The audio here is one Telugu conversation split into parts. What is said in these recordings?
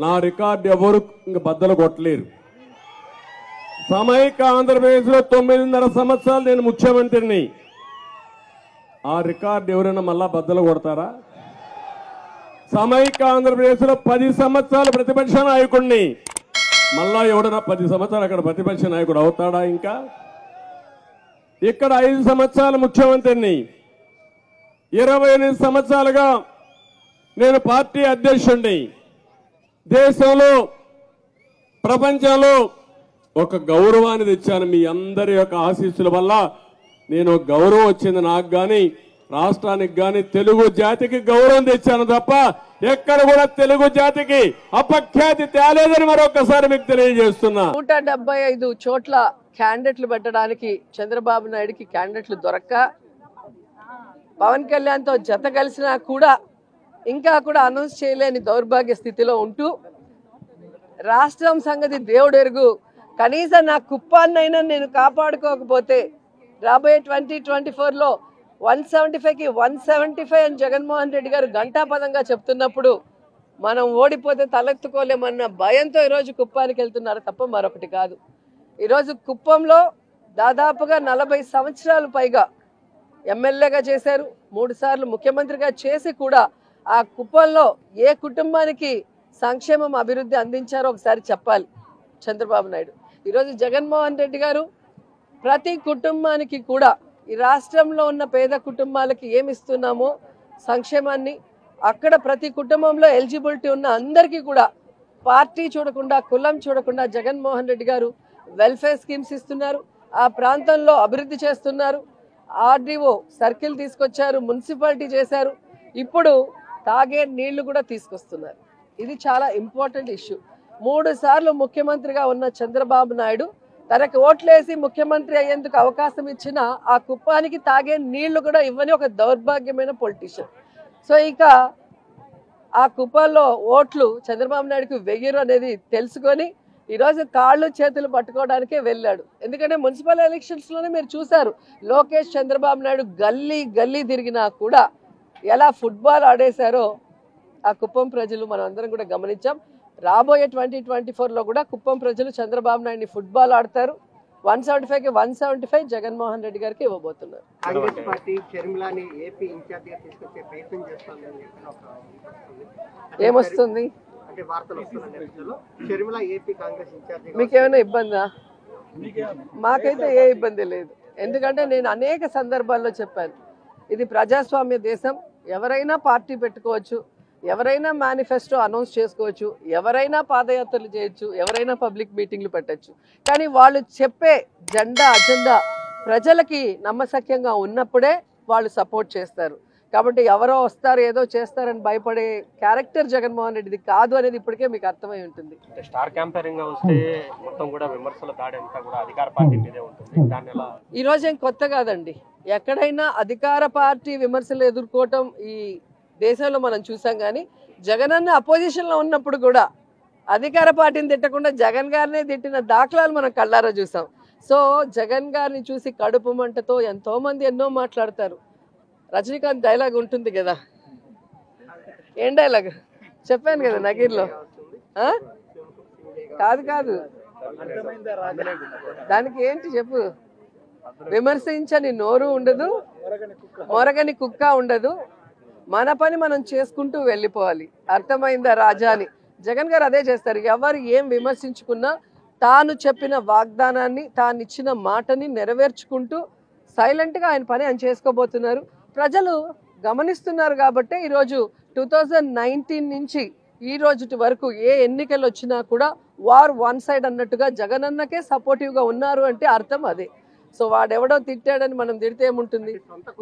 నా రికార్డు ఎవరు ఇంక బద్దలు కొట్టలేరు. సమైక్య ఆంధ్రప్రదేశ్లో 9.5 సంవత్సరాలు నేను ముఖ్యమంత్రిని. ఆ రికార్డు ఎవరైనా మళ్ళా బద్దలు కొడతారా? సమైక్య ఆంధ్రప్రదేశ్లో 10 సంవత్సరాలు ప్రతిపక్ష నాయకుడిని. మళ్ళా ఎవడన్నా 10 సంవత్సరాలు అక్కడ ప్రతిపక్ష నాయకుడు అవుతాడా? ఇంకా ఇక్కడ 5 సంవత్సరాలు ముఖ్యమంత్రిని. 28 సంవత్సరాలుగా నేను పార్టీ అధ్యక్షుడిని. దేశంలో ప్రపంచంలో ఒక గౌరవాన్ని తెచ్చాను. మీ అందరి యొక్క ఆశీస్సుల వల్ల నేను గౌరవం వచ్చింది. నాకు కానీ రాష్ట్రానికి కానీ తెలుగు జాతికి గౌరవం తెచ్చాను తప్ప ఎక్కడ కూడా తెలుగు జాతికి అపఖ్యాతి తేలేదని మరొకసారి మీకు తెలియజేస్తున్నా. 175 చోట్ల క్యాండిడేట్లు పెట్టడానికి చంద్రబాబు నాయుడుకి క్యాండిడేట్లు దొరక్క పవన్ కళ్యాణ్తో జత కలిసినా కూడా ఇంకా కూడా అనౌన్స్ చేయలేని దౌర్భాగ్య స్థితిలో ఉంటూ రాష్ట్రం సంగతి దేవుడు ఎరుగు, కనీసం నా కుప్పాన్నైనా నేను కాపాడుకోకపోతే రాబోయే 2024లో 175కి 175 అని జగన్మోహన్ రెడ్డి గారు ఘంటాపదంగా చెప్తున్నప్పుడు మనం ఓడిపోతే తలెత్తుకోలేమన్న భయంతో ఈరోజు కుప్పానికి వెళ్తున్నారు తప్ప మరొకటి కాదు. ఈరోజు కుప్పంలో దాదాపుగా 40 సంవత్సరాలు పైగా ఎమ్మెల్యేగా చేశారు, 3 సార్లు ముఖ్యమంత్రిగా చేసి కూడా ఆ కుప్పంలో ఏ కుటుంబానికి సంక్షేమం అభివృద్ధి అందించారో ఒకసారి చెప్పాలి చంద్రబాబు నాయుడు. ఈరోజు జగన్మోహన్ రెడ్డి గారు ప్రతి కుటుంబానికి కూడా ఈ రాష్ట్రంలో ఉన్న పేద కుటుంబాలకి ఏమి ఇస్తున్నామో సంక్షేమాన్ని అక్కడ ప్రతి కుటుంబంలో ఎలిజిబిలిటీ ఉన్న అందరికీ కూడా పార్టీ చూడకుండా కులం చూడకుండా జగన్మోహన్ రెడ్డి గారు వెల్ఫేర్ స్కీమ్స్ ఇస్తున్నారు. ఆ ప్రాంతంలో అభివృద్ధి చేస్తున్నారు. ఆర్డీఓ సర్కిల్ తీసుకొచ్చారు, మున్సిపాలిటీ చేశారు, ఇప్పుడు తాగే నీళ్లు కూడా తీసుకొస్తున్నారు. ఇది చాలా ఇంపార్టెంట్ ఇష్యూ. 3 సార్లు ముఖ్యమంత్రిగా ఉన్న చంద్రబాబు నాయుడు తనకు ఓట్లేసి ముఖ్యమంత్రి అయ్యేందుకు అవకాశం ఇచ్చిన ఆ కుప్పానికి తాగే నీళ్లు కూడా ఇవ్వని ఒక దౌర్భాగ్యమైన పొలిటీషియన్. సో ఇక ఆ కుప్పంలో ఓట్లు చంద్రబాబు నాయుడుకి వెయ్యరు అనేది తెలుసుకొని ఈరోజు కాళ్ళు చేతులు పట్టుకోవడానికే వెళ్ళాడు. ఎందుకంటే మున్సిపల్ ఎలక్షన్స్లోనే మీరు చూశారు, లోకేష్ చంద్రబాబు నాయుడు గల్లీ గల్లీ తిరిగినా కూడా ఎలా ఫుట్బాల్ ఆడేశారో ఆ కుప్పం ప్రజలు మనం అందరం కూడా గమనించాం. రాబోయే 2024లో కూడా కుప్పం ప్రజలు చంద్రబాబు నాయుడిని ఫుట్బాల్ ఆడతారు. 175కి 175 జగన్మోహన్ రెడ్డి గారికి ఇవ్వబోతున్నారు. ఏమొస్తుంది? మీకేమైనా ఇబ్బందా? మాకైతే ఏ ఇబ్బంది లేదు. ఎందుకంటే నేను అనేక సందర్భాల్లో చెప్పాను, ఇది ప్రజాస్వామ్య దేశం. ఎవరైనా పార్టీ పెట్టుకోవచ్చు, ఎవరైనా మేనిఫెస్టో అనౌన్స్ చేసుకోవచ్చు, ఎవరైనా పాదయాత్రలు చేయొచ్చు, ఎవరైనా పబ్లిక్ మీటింగ్లు పెట్టచ్చు. కానీ వాళ్ళు చెప్పే అజెండా ప్రజలకి నమ్మశక్యంగా ఉన్నప్పుడే వాళ్ళు సపోర్ట్ చేస్తారు. కాబట్టి ఎవరో వస్తారు ఏదో చేస్తారని భయపడే క్యారెక్టర్ జగన్మోహన్ రెడ్డిది కాదు అనేది ఇప్పటికే మీకు అర్థమై ఉంటుంది. స్టార్ క్యాంపెయినింగ్ వస్తే మొత్తం కూడా విమర్శల దాడి అంతా కూడా అధికార పార్టీ మీదే ఉంటుంది. దాని ఎలా ఈ రోజు ఏం కొత్త కాదండి. ఎక్కడైనా అధికార పార్టీ విమర్శలు ఎదుర్కోవటం ఈ దేశంలో మనం చూసాం. కానీ జగనన్న అపోజిషన్లో ఉన్నప్పుడు కూడా అధికార పార్టీని తిట్టకుండా జగన్ గారినే తిట్టిన దాఖలాలు మనం కళ్ళారా చూసాం. సో జగన్ గారిని చూసి కడుపు మంటతో ఎంతో మంది ఎన్నో మాట్లాడతారు. రజనీకాంత్ డైలాగ్ ఉంటుంది కదా, ఏం డైలాగ్ చెప్పాను కదా నగీర్లో. కాదు దానికి ఏంటి చెప్పు. విమర్శించని నోరు ఉండదు, మొరగని కుక్క ఉండదు, మన పని మనం చేసుకుంటూ వెళ్ళిపోవాలి. అర్థమైందా రాజా అని జగన్ గారు అదే చేస్తారు. ఎవరు ఏం విమర్శించుకున్నా తాను చెప్పిన వాగ్దానాన్ని, తాను ఇచ్చిన మాటని నెరవేర్చుకుంటూ సైలెంట్గా ఆయన పని ఆయన చేసుకోబోతున్నారు. ప్రజలు గమనిస్తున్నారు కాబట్టి ఈరోజు 2019 నుంచి ఈ రోజు వరకు ఏ ఎన్నికలు వచ్చినా కూడా వార్ వన్ సైడ్ అన్నట్టుగా జగనన్నకే సపోర్టివ్గా ఉన్నారు అంటే అర్థం అదే. సో వాడెవడో తిట్టాడని మనం తిడితే ఏముంటుంది.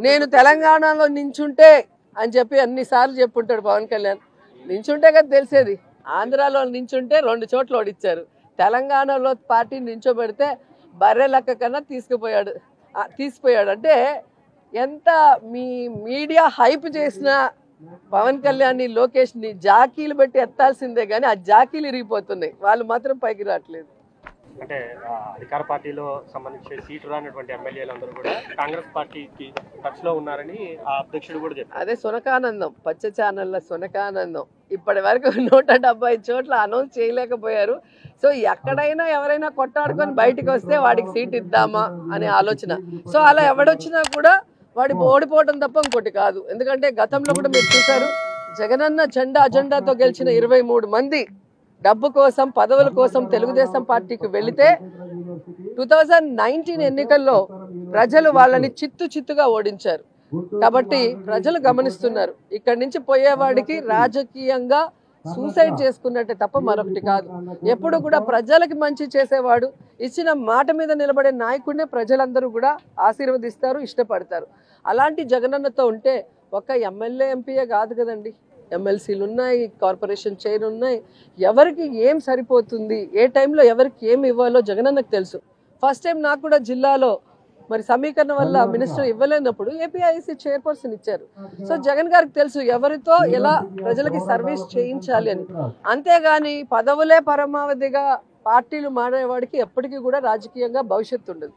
నేను తెలంగాణలో నించుంటే అని చెప్పి అన్నిసార్లు చెప్పుంటాడు పవన్ కళ్యాణ్. నించుంటే కదా తెలిసేది. ఆంధ్రాలో నించుంటే 2 చోట్ల ఓడిచ్చారు. తెలంగాణలో పార్టీని నించోబెడితే బర్రె లెక్క కన్నా తీసిపోయాడు. అంటే ఎంత మీ మీడియా హైప్ చేసినా పవన్ కళ్యాణ్ లోకేష్ ని జాకీలు పెట్టి ఎత్తాల్సిందే కానీ ఆ జాకీలు ఇరిగిపోతున్నాయి. వాళ్ళు మాత్రం పైకి రావట్లేదు. అంటే అధికార పార్టీలో సంబంధించి సీటు రానటువంటి ఎమ్మెల్యేలందరూ కూడా కాంగ్రెస్ పార్టీకి టచ్ లో ఉన్నారని ఆ అధ్యక్షుడు కూడా చెప్పారు. అదే సునకానందం, పచ్చ ఛానళ్ళ సునకానందం. ఇప్పటి వరకు 170 చోట్ల అనౌన్స్ చేయలేకపోయారు. సో ఎక్కడైనా ఎవరైనా కొట్టాడుకొని బయటికి వస్తే వాడికి సీట్ ఇద్దామా అనే ఆలోచన. సో అలా ఎవడొచ్చినా కూడా వాడి ఓడిపోవడం తప్ప ఇంకోటి కాదు. ఎందుకంటే గతంలో కూడా మీరు చూశారు, జగనన్న అజెండాతో గెలిచిన 23 మంది డబ్బు కోసం పదవుల కోసం తెలుగుదేశం పార్టీకి వెళితే 2019 ఎన్నికల్లో ప్రజలు వాళ్ళని చిత్తుగా ఓడించారు. కాబట్టి ప్రజలు గమనిస్తున్నారు. ఇక్కడి నుంచి పోయేవాడికి రాజకీయంగా సూసైడ్ చేసుకున్నట్టే తప్ప మరొకటి కాదు. ఎప్పుడు కూడా ప్రజలకి మంచి చేసేవాడు, ఇచ్చిన మాట మీద నిలబడే నాయకుడినే ప్రజలందరూ కూడా ఆశీర్వదిస్తారు, ఇష్టపడతారు. అలాంటి జగనన్నతో ఉంటే ఒక ఎమ్మెల్యే ఎంపీయే కాదు కదండి, ఎమ్మెల్సీలు ఉన్నాయి, కార్పొరేషన్ చైర్ ఉన్నాయి. ఎవరికి ఏం సరిపోతుంది, ఏ టైంలో ఎవరికి ఏం ఇవ్వాలో జగనన్నకు తెలుసు. ఫస్ట్ టైం నాకు కూడా జిల్లాలో మరి సమీకరణ వల్ల మినిస్టర్ ఇవ్వలేనప్పుడు ఏపీఐసి చైర్పర్సన్ ఇచ్చారు. సో జగన్ గారికి తెలుసు ఎవరితో ఎలా ప్రజలకి సర్వీస్ చేయించాలి అని. అంతేగాని పదవులే పరమావధిగా పార్టీలు మారేవాడికి ఎప్పటికీ కూడా రాజకీయంగా భవిష్యత్తు ఉండదు.